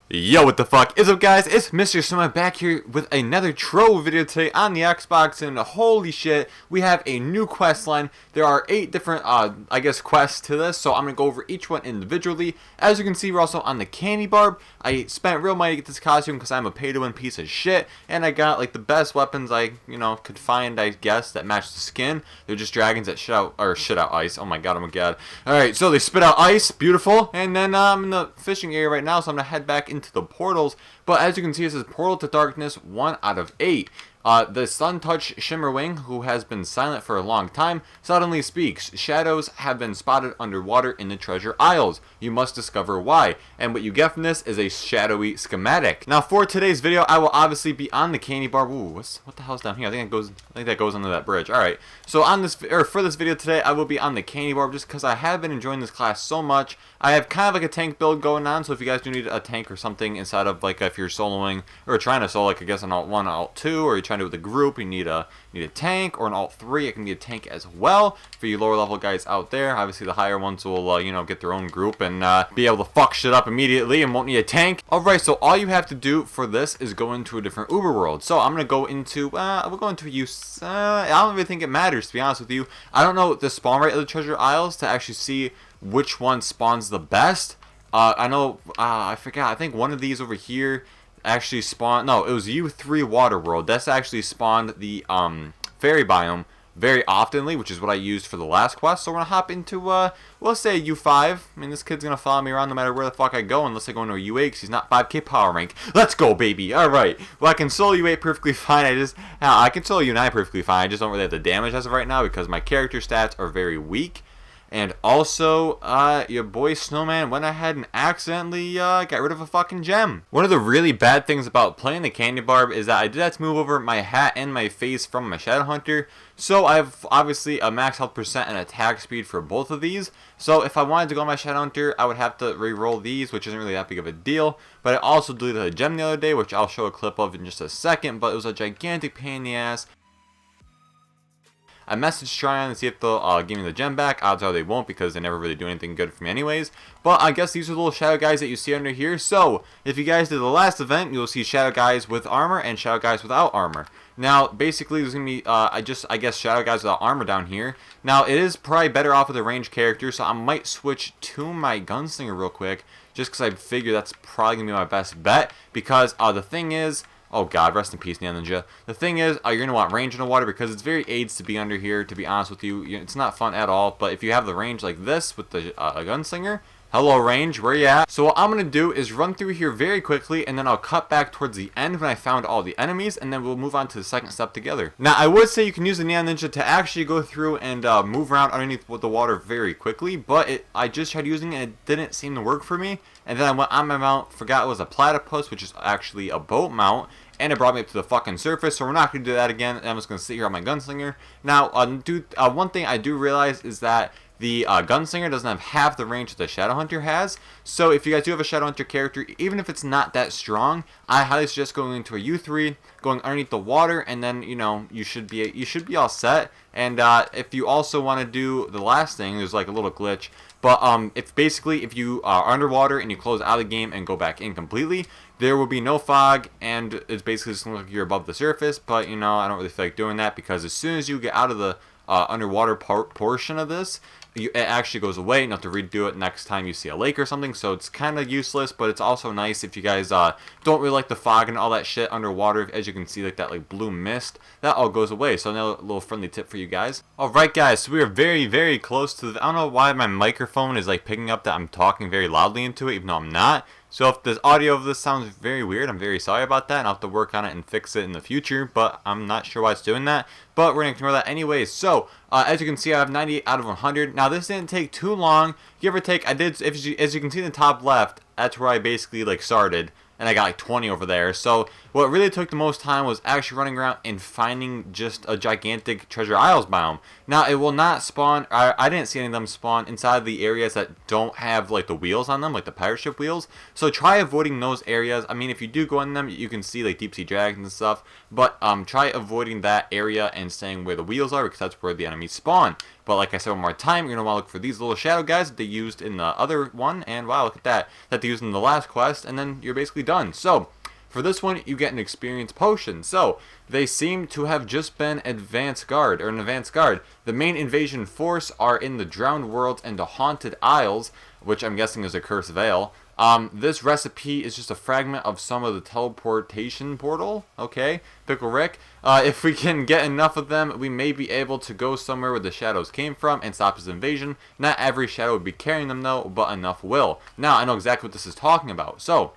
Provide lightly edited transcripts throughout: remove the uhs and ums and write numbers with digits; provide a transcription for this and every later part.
Yo, what the fuck is up, guys? It's Mr. Snowman back here with another Trove video today on the Xbox, and holy shit, we have a new quest line. There are 8 different, I guess, quests to this, so I'm gonna go over each one individually. As you can see, we're also on the candy barb. I spent real money to get this costume because I'm a pay-to-win piece of shit, and I got, like, the best weapons I, could find, I guess, that match the skin. They're just dragons that shit out ice. Oh my god, oh my god. Alright, so they spit out ice, beautiful, and then I'm in the fishing area right now, so I'm gonna head back into the portals. But as you can see, it says Portal to Darkness 1 out of 8. The Sun-Touched Shimmerwing, who has been silent for a long time, suddenly speaks. Shadows have been spotted underwater in the treasure isles. You must discover why. And what you get from this is a shadowy schematic. Now, for today's video, I will obviously be on the candy bar. Ooh, what the hell's down here? I think that goes under that bridge. All right. So for this video today, I will be on the candy bar just because I have been enjoying this class so much. I have kind of like a tank build going on. So if you guys do need a tank or something inside of, like, if you're soloing or trying to solo, like, I guess an alt 1, alt 2, or you're trying to do with a group, you need a tank, or an alt 3, it can be a tank as well for you lower level guys out there. Obviously the higher ones will get their own group and be able to fuck shit up immediately and won't need a tank. Alright, so all you have to do for this is go into a different Uber world. So I'm gonna go into we'll go into use I don't really think it matters, to be honest with you. I don't know the spawn rate of the treasure isles to actually see which one spawns the best. I know I forgot, I think one of these over here actually spawned, no, it was U3 Water World. That's actually spawned the fairy biome very oftenly, which is what I used for the last quest. So we're gonna hop into we'll say U5. I mean, this kid's gonna follow me around no matter where the fuck I go, unless I go into a U8 because he's not 5k power rank. Let's go, baby. Alright, well, I can solo U8 perfectly fine. I can solo U9 perfectly fine. I just don't really have the damage as of right now because my character stats are very weak. And also, your boy Snowman went ahead and accidentally got rid of a fucking gem. One of the really bad things about playing the candy barb is that I did have to move over my hat and my face from my Shadow Hunter. So I have obviously a max health percent and attack speed for both of these. So if I wanted to go on my Shadow Hunter, I would have to re-roll these, which isn't really that big of a deal. But I also deleted a gem the other day, which I'll show a clip of in just a second. But it was a gigantic pain in the ass. I messaged Tryon to see if they'll give me the gem back. Odds are they won't because they never really do anything good for me anyways. But I guess these are the little shadow guys that you see under here. So if you guys did the last event, you'll see shadow guys with armor and shadow guys without armor. Now, basically, there's going to be, I guess, shadow guys without armor down here. Now, it is probably better off with a ranged character, so I might switch to my gunslinger real quick, just because I figure that's probably going to be my best bet. Because the thing is, oh god, rest in peace, Neon Ninja. The thing is, you're going to want range in the water because it's very AIDS to be under here, to be honest with you. It's not fun at all, but if you have the range like this with the gunslinger, hello range, where you at? So what I'm going to do is run through here very quickly, and then I'll cut back towards the end when I found all the enemies, and then we'll move on to the second step together. Now, I would say you can use the Neon Ninja to actually go through and move around underneath the water very quickly, but I just tried using it and it didn't seem to work for me. And then I went on my mount, forgot it was a platypus, which is actually a boat mount, and it brought me up to the fucking surface, so we're not going to do that again. I'm just going to sit here on my gunslinger. Now, one thing I do realize is that the gunslinger doesn't have half the range that the Shadow Hunter has. So if you guys do have a Shadow Hunter character, even if it's not that strong, I highly suggest going into a U3, going underneath the water, and then you should be all set. And if you also want to do the last thing, there's like a little glitch. But if you are underwater and you close out of the game and go back in completely, there will be no fog, and it's basically just like you're above the surface. But I don't really feel like doing that because as soon as you get out of the underwater portion of this, it actually goes away, and you have to redo it next time you see a lake or something. So it's kind of useless, but it's also nice if you guys don't really like the fog and all that shit underwater. As you can see, like that blue mist, that all goes away. So another little friendly tip for you guys. Alright guys, so we are very, very close to I don't know why my microphone is like picking up that I'm talking very loudly into it, even though I'm not. So if the audio of this sounds very weird, I'm very sorry about that, and I'll have to work on it and fix it in the future, but I'm not sure why it's doing that. But we're going to ignore that anyways. So, as you can see, I have 98 out of 100. Now, this didn't take too long. Give or take, as you can see in the top left, that's where I basically started. And I got like 20 over there. So what really took the most time was actually running around and finding just a gigantic treasure isles biome. Now it will not spawn, I didn't see any of them spawn inside the areas that don't have like the wheels on them, like the pirate ship wheels. So try avoiding those areas. I mean, if you do go in them, you can see like deep sea dragons and stuff. But try avoiding that area and staying where the wheels are, because that's where the enemies spawn. But like I said one more time, you're going to want to look for these little shadow guys that they used in the other one. And wow, look at that. That they used in the last quest. And then you're basically done. So, for this one, you get an experience potion. So, they seem to have just been an advanced guard. The main invasion force are in the Drowned Worlds and the Haunted Isles, which I'm guessing is a Cursed Vale. This recipe is just a fragment of some of the teleportation portal. Okay, Pickle Rick. If we can get enough of them, we may be able to go somewhere where the shadows came from and stop his invasion. Not every shadow would be carrying them though, but enough will. Now, I know exactly what this is talking about. So,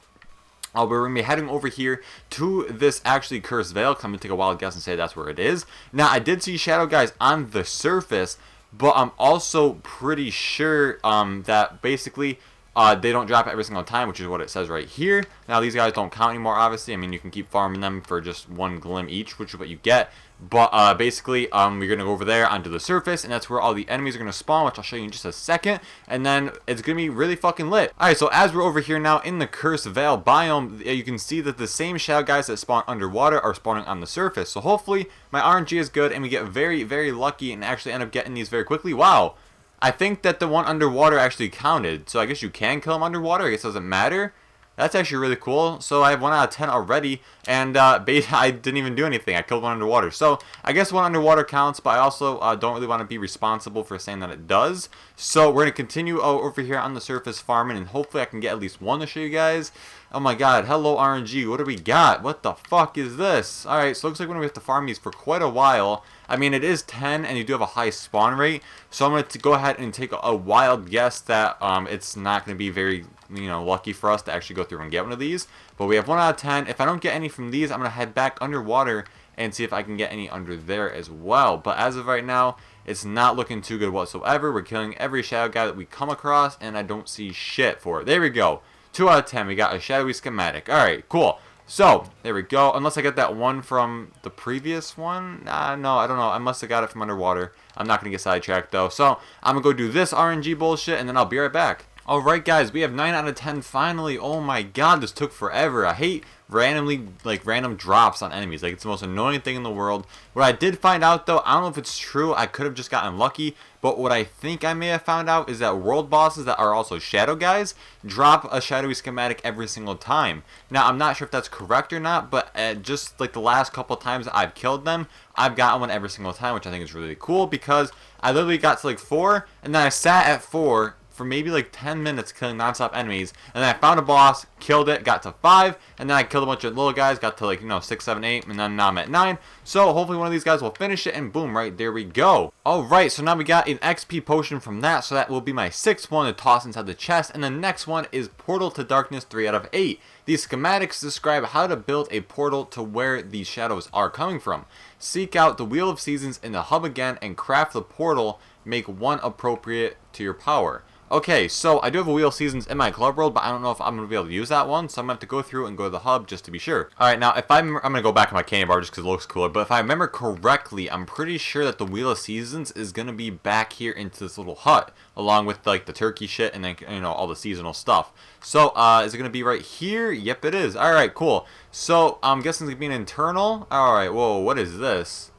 we're going to be heading over here to this actually Cursed Vale. I'm going to take a wild guess and say that's where it is. Now, I did see shadow guys on the surface, but I'm also pretty sure that basically they don't drop every single time, which is what it says right here. Now, these guys don't count anymore, obviously. I mean, you can keep farming them for just 1 glim each, which is what you get. But basically, we're going to go over there onto the surface, and that's where all the enemies are going to spawn, which I'll show you in just a second. And then it's going to be really fucking lit. Alright, so as we're over here now in the Cursed Vale biome, you can see that the same shadow guys that spawn underwater are spawning on the surface. So hopefully, my RNG is good, and we get very, very lucky and actually end up getting these very quickly. Wow. I think that the one underwater actually counted. So I guess you can kill them underwater. I guess it doesn't matter. That's actually really cool. So I have 1 out of 10 already, and I didn't even do anything. I killed one underwater. So I guess one underwater counts, but I also don't really want to be responsible for saying that it does. So we're going to continue over here on the surface farming, and hopefully I can get at least one to show you guys. Oh my god, hello RNG, what do we got? What the fuck is this? Alright, so it looks like we're going to have to farm these for quite a while. I mean, it is 10, and you do have a high spawn rate, so I'm going to go ahead and take a wild guess that it's not going to be very, lucky for us to actually go through and get one of these. But we have 1 out of 10. If I don't get any from these, I'm going to head back underwater and see if I can get any under there as well. But as of right now, it's not looking too good whatsoever. We're killing every shadow guy that we come across, and I don't see shit for it. There we go. 2 out of 10. We got a shadowy schematic. Alright, cool. So, there we go. Unless I get that one from the previous one. No, I don't know. I must have got it from underwater. I'm not going to get sidetracked, though. So, I'm going to go do this RNG bullshit, and then I'll be right back. Alright, guys. We have 9 out of 10 finally. Oh, my God. This took forever. I hate random drops on enemies. Like, it's the most annoying thing in the world. What I did find out, though, I don't know if it's true. I could have just gotten lucky. But what I think I may have found out is that world bosses that are also shadow guys drop a shadowy schematic every single time. Now, I'm not sure if that's correct or not, but just like the last couple times I've killed them, I've gotten one every single time, which I think is really cool because I literally got to like 4, and then I sat at 4 for maybe like 10 minutes killing non-stop enemies, and then I found a boss, killed it, got to 5, and then I killed a bunch of little guys, got to like 6, 7, 8, and then now I'm at 9. So hopefully one of these guys will finish it, and boom, right there we go. Alright, so now we got an XP potion from that, so that will be my 6th one to toss inside the chest, and the next one is Portal to Darkness 3 out of 8. These schematics describe how to build a portal to where these shadows are coming from. Seek out the Wheel of Seasons in the hub again and craft the portal, make one appropriate to your power. Okay, so I do have a Wheel of Seasons in my club world, but I don't know if I'm going to be able to use that one, so I'm going to have to go through and go to the hub just to be sure. Alright, now, if I'm going to go back on my candy bar just because it looks cooler, but if I remember correctly, I'm pretty sure that the Wheel of Seasons is going to be back here into this little hut, along with, like, the turkey shit and then, all the seasonal stuff. So, is it going to be right here? Yep, it is. Alright, cool. So, I'm guessing it's going to be an internal? Alright, whoa, what is this?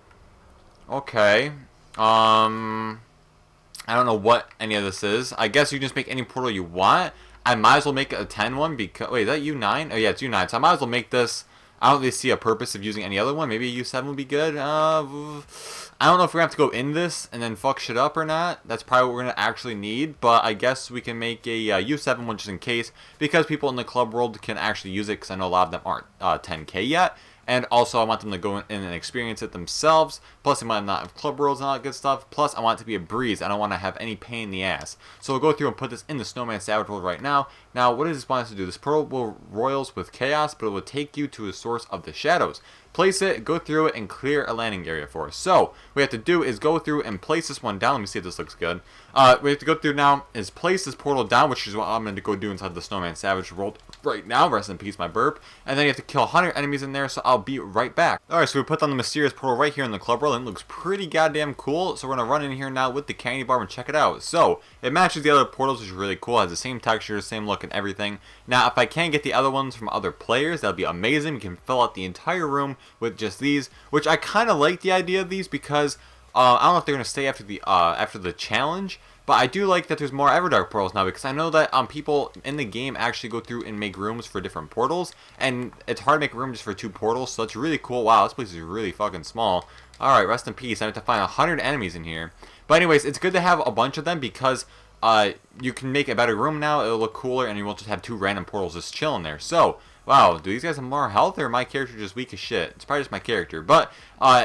Okay. I don't know what any of this is. I guess you can just make any portal you want. I might as well make it a 10 one because... Wait, is that U9? Oh, yeah, it's U9. So I might as well make this... I don't really see a purpose of using any other one. Maybe a U7 would be good. I don't know if we're going to have to go in this and then fuck shit up or not. That's probably what we're going to actually need. But I guess we can make a U7 one just in case. Because people in the club world can actually use it. Because I know a lot of them aren't 10k yet. And also, I want them to go in and experience it themselves. Plus, they might not have club worlds and all that good stuff. Plus, I want it to be a breeze. I don't want to have any pain in the ass. So we'll go through and put this in the Snowman Savage World right now. Now, what does this want us to do? This portal will royals with chaos, but it will take you to a source of the shadows. Place it, go through it, and clear a landing area for us. So, what we have to do is go through and place this one down. Let me see if this looks good. We have to go through now is place this portal down, which is what I'm going to go do inside the Snowman Savage World right now. Rest in peace, my burp. And then you have to kill 100 enemies in there, so I'll be right back. Alright, so we put on the mysterious portal right here in the club world, and it looks pretty goddamn cool. So we're going to run in here now with the candy bar and check it out. So, it matches the other portals, which is really cool. It has the same texture, same look, and everything. Now, if I can get the other ones from other players, that'll be amazing. We can fill out the entire room with just these, which I kind of like the idea of these because I don't know if they're gonna stay after the challenge, but I do like that there's more Everdark portals now, because I know that people in the game actually go through and make rooms for different portals, and it's hard to make room just for 2 portals, so that's really cool. Wow, this place is really fucking small. Alright, rest in peace. I have to find 100 enemies in here. But anyways, it's good to have a bunch of them, because you can make a better room now. It'll look cooler, and you won't just have 2 random portals just chilling there. So, wow, do these guys have more health, or my character just weak as shit? It's probably just my character. But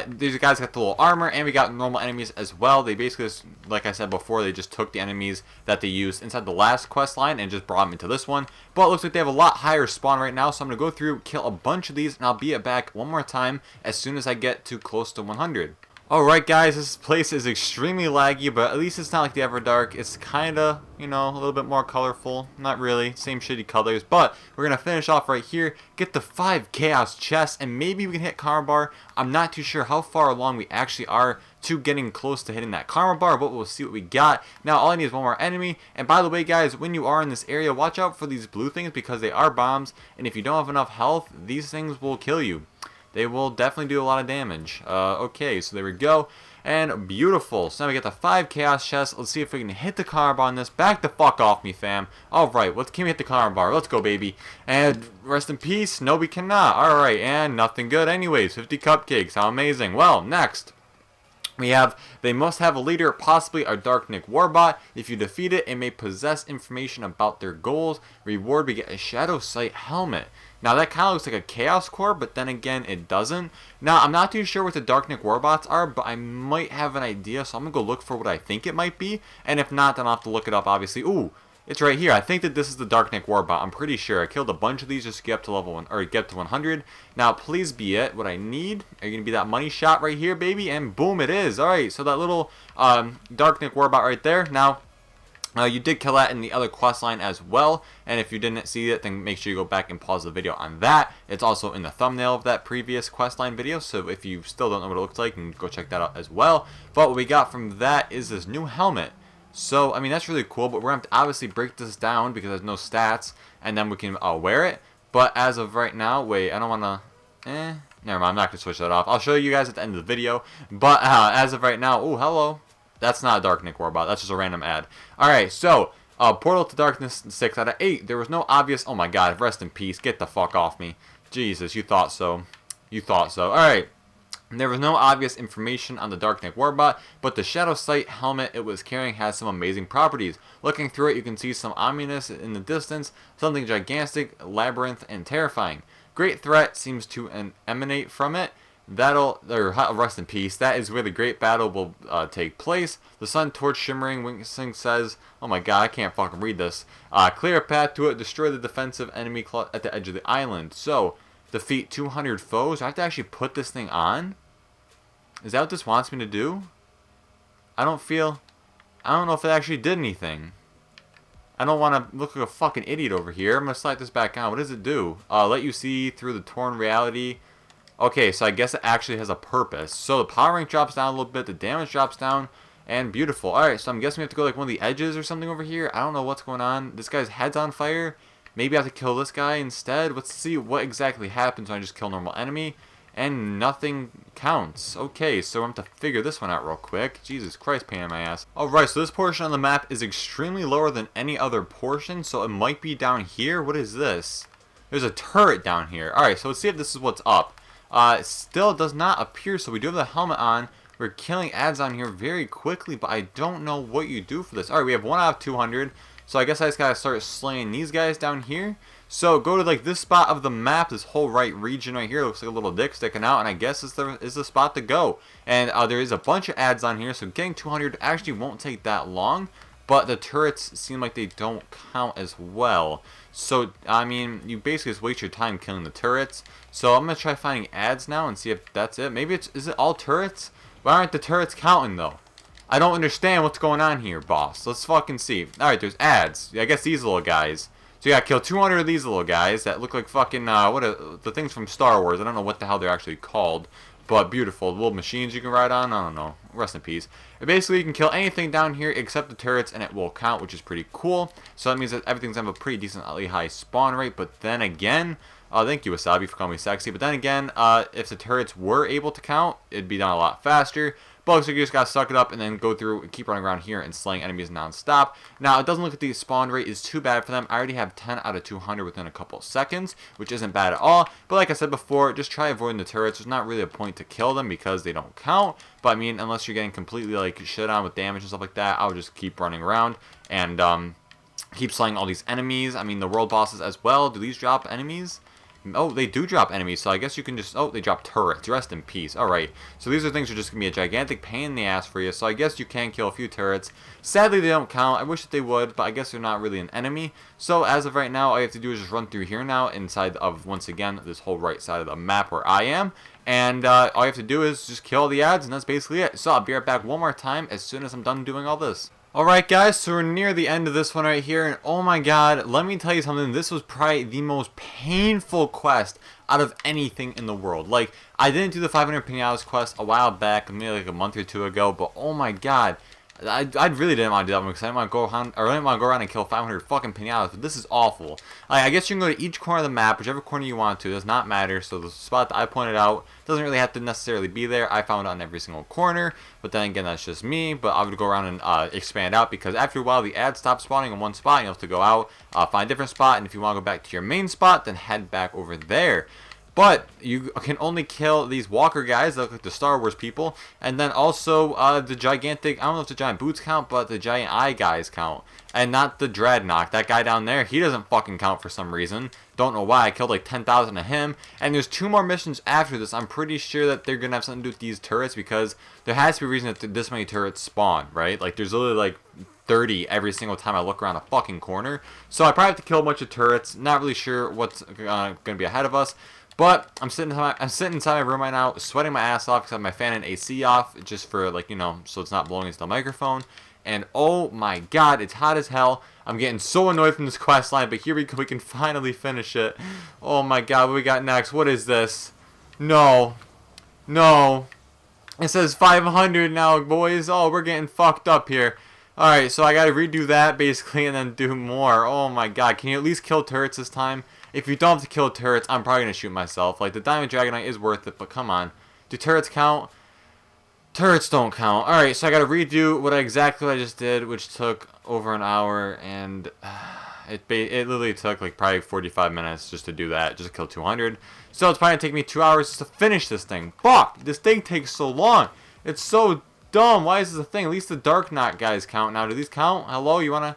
these guys got the little armor, and we got normal enemies as well. They basically just, like I said before, they just took the enemies that they used inside the last quest line and just brought them into this one. But it looks like they have a lot higher spawn right now, so I'm going to go through, kill a bunch of these, and I'll be back one more time as soon as I get to close to 100. Alright guys, this place is extremely laggy, but at least it's not like the Everdark. It's kinda, you know, a little bit more colorful. Not really, same shitty colors, but we're gonna finish off right here, get the 5 Chaos chests, and maybe we can hit Karma Bar. I'm not too sure how far along we actually are to getting close to hitting that Karma Bar, but we'll see what we got. Now, all I need is one more enemy, and by the way guys, when you are in this area, watch out for these blue things, because they are bombs, and if you don't have enough health, these things will kill you. They will definitely do a lot of damage. Okay, so there we go. And beautiful. So now we get the 5 Chaos chests. Let's see if we can hit the Karma Bar on this. Back the fuck off me, fam. Alright, can we hit the Karma Bar? Let's go, baby. And rest in peace. No, we cannot. Alright, and nothing good anyways. 50 cupcakes. How amazing. Well, next. We have, they must have a leader, possibly a Darknik Warbot. If you defeat it, it may possess information about their goals. Reward, we get a Shadow Sight helmet. Now that kind of looks like a Chaos Core, but then again, it doesn't. Now, I'm not too sure what the Darknik Warbots are, but I might have an idea, so I'm going to go look for what I think it might be. And if not, then I'll have to look it up, obviously. Ooh, it's right here. I think that this is the Darknik Warbot. I'm pretty sure. I killed a bunch of these just to get up to level 1, or get up to 100. Now, please be it. What I need, are you going to be that money shot right here, baby? And boom, it is. Alright, so that little Darknik Warbot right there. Now, you did kill that in the other quest line as well, and if you didn't see it, then make sure you go back and pause the video on that. It's also in the thumbnail of that previous quest line video, so if you still don't know what it looks like, you can go check that out as well. But what we got from that is this new helmet. So, I mean, that's really cool, but we're going to have to obviously break this down because there's no stats, and then we can wear it. But as of right now, wait, I don't want to, never mind, I'm not going to switch that off. I'll show you guys at the end of the video, but as of right now, oh, hello. That's not a Darknik Warbot. That's just a random ad. Alright, so, Portal to Darkness 6 out of 8. There was no obvious... Oh my god, rest in peace. Get the fuck off me. Jesus, you thought so. You thought so. Alright. There was no obvious information on the Darknik Warbot, but the Shadow Sight helmet it was carrying has some amazing properties. Looking through it, you can see some ominous in the distance, something gigantic, labyrinth, and terrifying. Great threat seems to emanate from it. Rest in peace. That is where the great battle will take place. The sun torch shimmering Wingsing says, oh my god, I can't fucking read this. Clear a path to it, destroy the defensive enemy at the edge of the island. So, defeat 200 foes. I have to actually put this thing on? Is that what this wants me to do? I don't know if it actually did anything. I don't want to look like a fucking idiot over here. I'm going to slide this back on. What does it do? Let you see through the torn reality. Okay, so I guess it actually has a purpose. So the power rank drops down a little bit, the damage drops down, and beautiful. Alright, so I'm guessing we have to go like one of the edges or something over here. I don't know what's going on. This guy's head's on fire. Maybe I have to kill this guy instead. Let's see what exactly happens when I just kill a normal enemy. And nothing counts. Okay, so I'm going to have to figure this one out real quick. Jesus Christ, pain in my ass. Alright, so this portion on the map is extremely lower than any other portion, so it might be down here. What is this? There's a turret down here. Alright, so let's see if this is what's up. It still does not appear, so we do have the helmet on. We're killing ads on here very quickly, but I don't know what you do for this. Alright, we have 1 out of 200, so I guess I just gotta start slaying these guys down here. So go to like this spot of the map, this whole right region right here, looks like a little dick sticking out, and I guess is the spot to go. And there is a bunch of ads on here, so getting 200 actually won't take that long, but the turrets seem like they don't count as well. So, I mean, you basically just waste your time killing the turrets. So I'm going to try finding ads now and see if that's it. Maybe is it all turrets? Why aren't the turrets counting, though? I don't understand what's going on here, boss. Let's fucking see. Alright, there's ads. I guess these little guys. So you gotta kill 200 of these little guys that look like fucking, the things from Star Wars. I don't know what the hell they're actually called. But beautiful. Little machines you can ride on. I don't know. Rest in peace. Basically, you can kill anything down here except the turrets, and it will count, which is pretty cool. So that means that everything's going to have a pretty decently high spawn rate. But then again, thank you, Wasabi, for calling me sexy. But then again, if the turrets were able to count, it'd be done a lot faster. But looks like you just gotta suck it up and then go through and keep running around here and slaying enemies non-stop. Now, it doesn't look like the spawn rate is too bad for them. I already have 10 out of 200 within a couple seconds, which isn't bad at all. But like I said before, just try avoiding the turrets. There's not really a point to kill them because they don't count. But I mean, unless you're getting completely like shit on with damage and stuff like that, I would just keep running around and keep slaying all these enemies. I mean, the world bosses as well. Do these drop enemies? Oh, they do drop enemies, so I guess you can just... Oh, they drop turrets. Rest in peace. Alright, so these are things that are just going to be a gigantic pain in the ass for you, so I guess you can kill a few turrets. Sadly, they don't count. I wish that they would, but I guess they're not really an enemy. So, as of right now, all you have to do is just run through here now, inside of, once again, this whole right side of the map where I am. And all you have to do is just kill the ads, and that's basically it. So, I'll be right back one more time as soon as I'm done doing all this. Alright guys, so we're near the end of this one right here, and oh my god, let me tell you something, this was probably the most painful quest out of anything in the world. Like, I didn't do the 500 pinatas quest a while back, maybe like a month or two ago, but oh my god, I really didn't want to do that one because I didn't want to go around, or I didn't want to go around and kill 500 fucking pinatas, but this is awful. Like, I guess you can go to each corner of the map, whichever corner you want to, it does not matter, so the spot that I pointed out doesn't really have to necessarily be there. I found it on every single corner, but then again, that's just me, but I would go around and expand out, because after a while, the ads stop spawning in one spot, and you have to go out, find a different spot, and if you want to go back to your main spot, then head back over there. But you can only kill these walker guys, that look like the Star Wars people, and then also the gigantic, I don't know if the giant boots count, but the giant eye guys count. And not the Dreadnought. That guy down there, he doesn't fucking count for some reason. Don't know why. I killed like 10,000 of him. And there's 2 more missions after this. I'm pretty sure that they're going to have something to do with these turrets, because there has to be a reason that this many turrets spawn, right? Like, there's literally like 30 every single time I look around a fucking corner. So I probably have to kill a bunch of turrets. Not really sure what's going to be ahead of us. But I'm sitting inside my room right now, sweating my ass off because I have my fan and AC off, just for, like, you know, so it's not blowing into the microphone. And oh my god, it's hot as hell. I'm getting so annoyed from this quest line, but here we go. We can finally finish it. Oh my god, what we got next? What is this? No. No. It says 500 now, boys. Oh, we're getting fucked up here. Alright, so I gotta redo that, basically, and then do more. Oh my god, can you at least kill turrets this time? If you don't have to kill turrets, I'm probably going to shoot myself. Like, the Diamond Dragonite is worth it, but come on. Do turrets count? Turrets don't count. Alright, so I got to redo exactly what I just did, which took over an hour, and it literally took, like, probably 45 minutes just to do that, just to kill 200. So it's probably going to take me 2 hours just to finish this thing. Fuck! This thing takes so long. It's so dumb. Why is this a thing? At least the Dark Knot guys count now. Do these count? Hello? You want to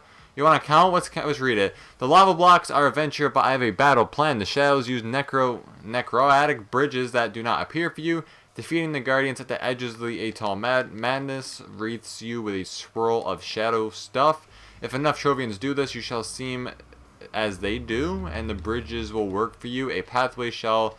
count? Let's read it. The lava blocks are a venture, but I have a battle plan. The shadows use necroatic bridges that do not appear for you. Defeating the guardians at the edges of the atoll madness wreaths you with a swirl of shadow stuff. If enough Trovians do this, you shall seem as they do, and the bridges will work for you. A pathway shall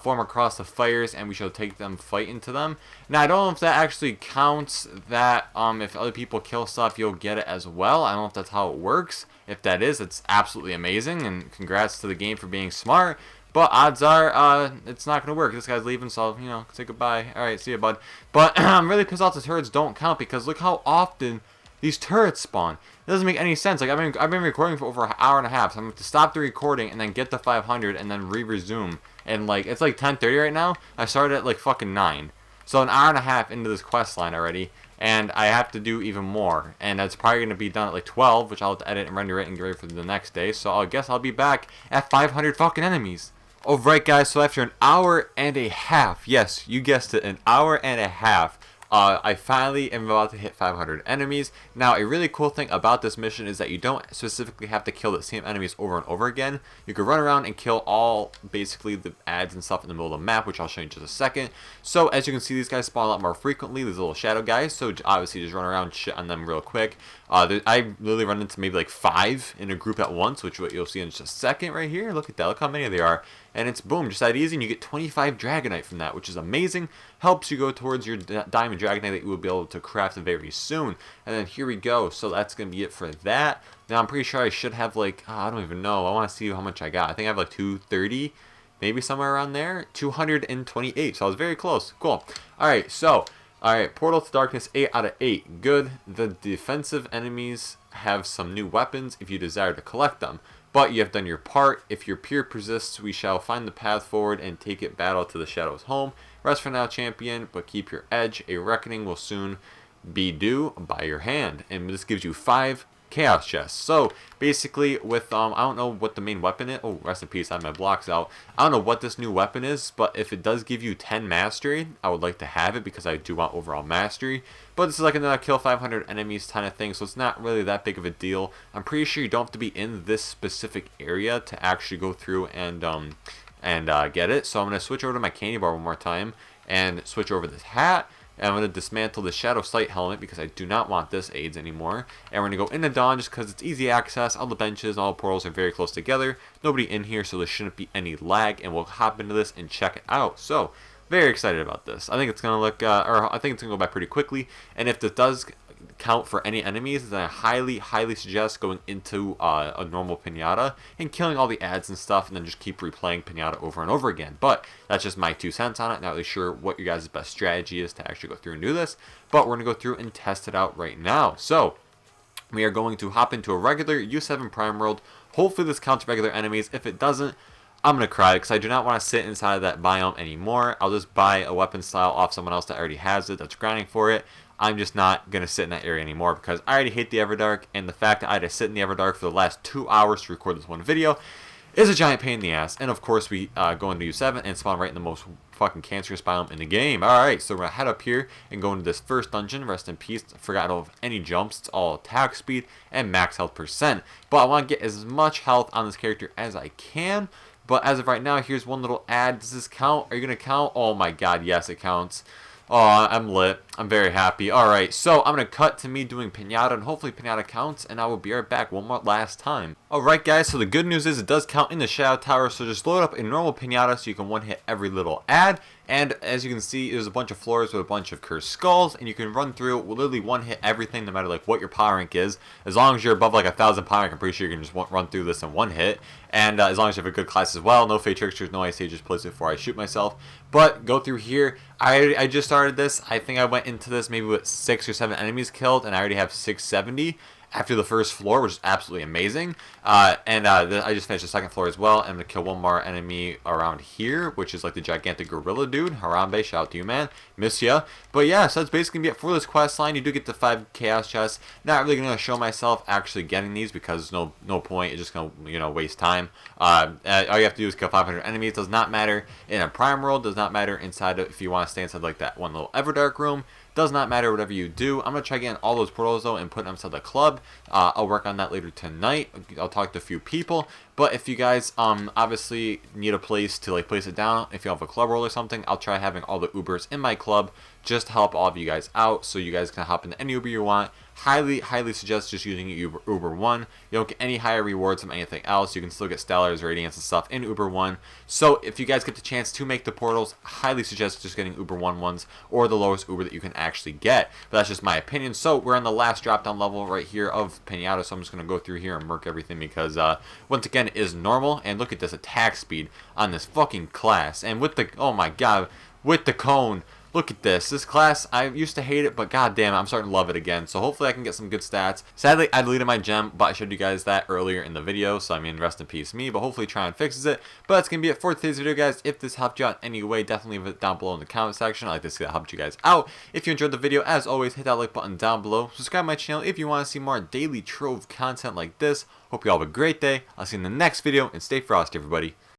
form across the fires, and we shall take them fight into them. Now, I don't know if that actually counts that if other people kill stuff, you'll get it as well. I don't know if that's how it works. If that is, it's absolutely amazing, and congrats to the game for being smart. But odds are, it's not going to work. This guy's leaving, so, you know, say goodbye. Alright, see ya, bud. But I'm really pissed off the turrets don't count, because look how often these turrets spawn. It doesn't make any sense. Like, I've been recording for over an hour and a half, so I'm going to stop the recording and then get the 500 and then re-resume. And, like, it's like 10:30 right now. I started at, like, fucking 9. So an hour and a half into this quest line already, and I have to do even more. And that's probably going to be done at, like, 12, which I'll have to edit and render it and get ready for the next day. So I guess I'll be back at 500 fucking enemies. Alright, guys, so after an hour and a half, yes, you guessed it, an hour and a half, I finally am about to hit 500 enemies. Now, a really cool thing about this mission is that you don't specifically have to kill the same enemies over and over again. You can run around and kill all, basically, the ads and stuff in the middle of the map, which I'll show you in just a second. So, as you can see, these guys spawn a lot more frequently, these little shadow guys, so obviously just run around and shit on them real quick. I literally run into maybe like 5 in a group at once, which you'll see in just a second right here. Look at that, look how many there are. And it's boom, just that easy, and you get 25 Dragonite from that, which is amazing. Helps you go towards your Diamond Dragonite that you will be able to craft very soon. And then here we go, so that's going to be it for that. Now, I'm pretty sure I should have, like, I don't even know. I want to see how much I got. I think I have, like, 230, maybe somewhere around there. 228, so I was very close. Cool. Alright, so, alright, Portal to Darkness, 8 out of 8. Good. The defensive enemies have some new weapons if you desire to collect them. But you have done your part. If your peer persists, we shall find the path forward and take it battle to the shadows home. Rest for now, champion, but keep your edge. A reckoning will soon be due by your hand. And this gives you 5 chaos chests. So basically with I don't know what the main weapon is. Oh, rest in peace, I have my blocks out. I don't know what this new weapon is, but if it does give you 10 mastery, I would like to have it because I do want overall mastery. But this is like another kill 500 enemies kind of thing, so it's not really that big of a deal. I'm pretty sure you don't have to be in this specific area to actually go through and get it. So I'm going to switch over to my candy bar one more time and switch over this hat. And I'm going to dismantle the Shadow Sight helmet because I do not want this AIDS anymore. And we're going to go into Dawn just because it's easy access. All the benches, all the portals are very close together. Nobody in here, so there shouldn't be any lag. And we'll hop into this and check it out. So, very excited about this. I think it's going to look, or I think it's going to go by pretty quickly. And if this does count for any enemies, then I highly suggest going into a normal pinata and killing all the ads and stuff, and then just keep replaying pinata over and over again. But that's just my 2 cents on it. Not really sure what your guys' best strategy is to actually go through and do this, but we're going to go through and test it out right now. So we are going to hop into a regular U7 Prime World. Hopefully this counts regular enemies. If it doesn't, I'm going to cry because I do not want to sit inside of that biome anymore. I'll just buy a weapon style off someone else that already has it, that's grinding for it. I'm just not going to sit in that area anymore because I already hate the Everdark, and the fact that I had to sit in the Everdark for the last 2 hours to record this one video is a giant pain in the ass. And of course we go into U7 and spawn right in the most fucking cancerous biome in the game. Alright, so we're going to head up here and go into this first dungeon. Rest in peace, forgot of any jumps. It's all attack speed and max health percent. But I want to get as much health on this character as I can. But as of right now, here's one little ad. Does this count? Are you going to count? Oh my god, yes it counts. Oh, I'm lit. I'm very happy. Alright, so I'm going to cut to me doing pinata, and hopefully pinata counts, and I will be right back one more last time. Alright guys, so the good news is it does count in the Shadow Tower, so just load up a normal pinata so you can one-hit every little ad. And as you can see, there's a bunch of floors with a bunch of cursed skulls, and you can run through, literally one-hit everything no matter like what your power rank is. As long as you're above like 1,000 power rank, I'm pretty sure you can just run through this in one hit. And as long as you have a good class as well, no fake tricksters, no ice sages, place it before I shoot myself. But go through here. I just started this. I think I went into this maybe with 6 or 7 enemies killed, and I already have 670 after the first floor, which is absolutely amazing. I just finished the second floor as well. I'm going to kill one more enemy around here, which is like the gigantic gorilla dude. Harambe, shout out to you, man. Miss ya. But yeah, so that's basically going to be it for this quest line. You do get the 5 chaos chests. Not really going to show myself actually getting these because no point. It's just going to, you know, waste time. All you have to do is kill 500 enemies. Does not matter in a prime world. Does not matter inside of, if you want to stay inside like that one little Everdark room. Does not matter whatever you do. I'm going to try getting all those portals though and putting them inside the club. I'll work on that later tonight. I'll talk to a few people. But if you guys obviously need a place to like place it down, if you have a club roll or something, I'll try having all the Ubers in my club just to help all of you guys out, so you guys can hop into any Uber you want. Highly suggest just using Uber 1. You don't get any higher rewards from anything else. You can still get Stellars, Radiance, and stuff in Uber 1. So if you guys get the chance to make the portals, highly suggest just getting Uber 1 ones or the lowest Uber that you can actually get. But that's just my opinion. So we're on the last drop down level right here of Pinata, so I'm just going to go through here and murk everything because once again it is normal. And look at this attack speed on this fucking class. And with the, oh my god, with the cone. Look at this. This class, I used to hate it, but goddamn, I'm starting to love it again. So hopefully I can get some good stats. Sadly, I deleted my gem, but I showed you guys that earlier in the video. So, I mean, rest in peace me, but hopefully Tryon fixes it. But that's going to be it for today's video, guys. If this helped you out in any way, definitely leave it down below in the comment section. I'd like to see that helped you guys out. If you enjoyed the video, as always, hit that like button down below. Subscribe to my channel if you want to see more daily Trove content like this. Hope you all have a great day. I'll see you in the next video, and stay frosty, everybody.